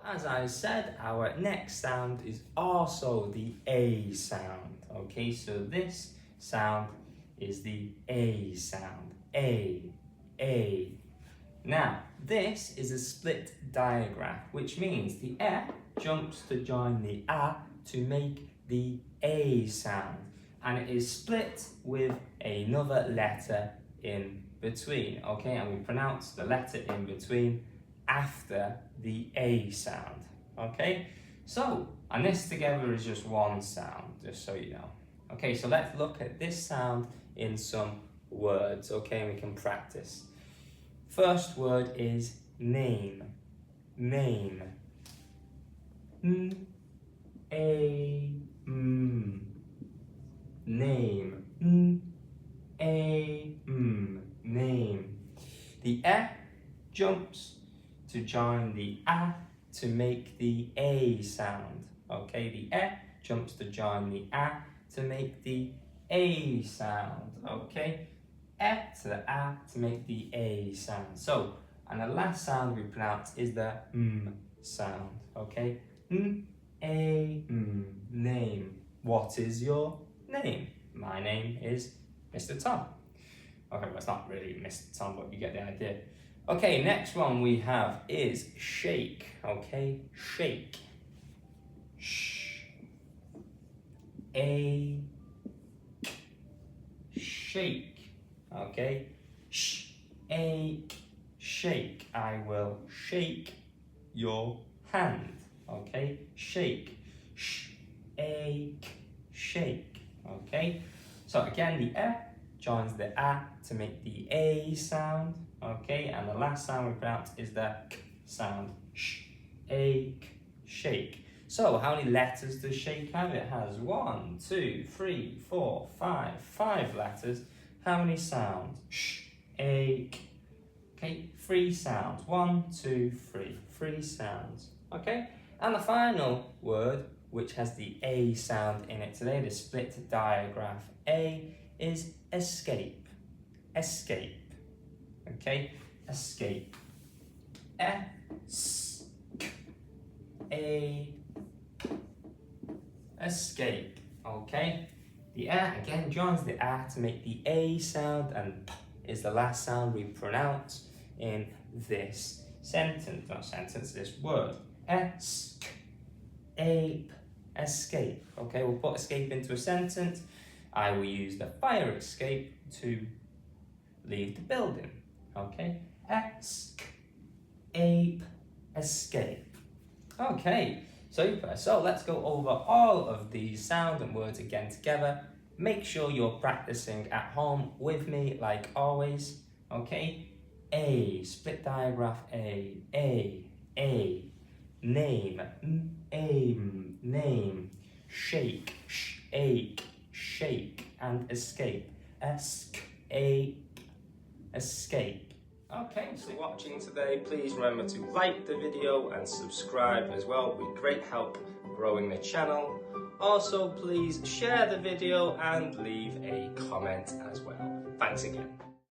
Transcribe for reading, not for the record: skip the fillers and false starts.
as I said, our next sound is also the A sound. Okay, so this sound is the A sound. A. Now, this is a split digraph, which means the E jumps to join the A to make the A sound. And it is split with another letter in between, okay? And we pronounce the letter in between after the A sound, okay? So, and this together is just one sound, just so you know. Okay, so let's look at this sound in some words, okay? And we can practice. First word is name. Name. Name. Name. The E jumps to join the A to make the A sound. Okay, the E jumps to join the A to make the A sound. Okay, E to the A to make the A sound. So, and the last sound we pronounce is the sound. Okay, name. What is your name? My name is Mr. Tom. Okay, well, it's not really Mr. Tom, but you get the idea. Okay, next one we have is shake. Okay, shake. Shake. Okay, shake. I will shake your hand. Okay, shake. Shake. Okay, so again the E joins the A to make the A sound. Okay, and the last sound we pronounce is the K sound. Shake. So how many letters does shake have? It has 1, 2, 3, 4, 5 letters. How many sounds? Okay, 3 sounds. 1, 2, 3. 3 sounds. Okay, and the final word, which has the A sound in it today, the split digraph A, is escape. Escape. Okay, escape. Escape. Okay, the A again joins the A to make the A sound, and P is the last sound we pronounce in this sentence, not sentence, this word. Escape. Okay, we'll put escape into a sentence. I will use the fire escape to leave the building. Okay, escape. Okay, super. So let's go over all of these sounds and words again together. Make sure you're practicing at home with me like always. Okay, A, split digraph A. Name, name. Shake, shake, and escape. Escape. Okay, so watching today, please remember to like the video and subscribe as well. It would be great help growing the channel. Also, please share the video and leave a comment as well. Thanks again.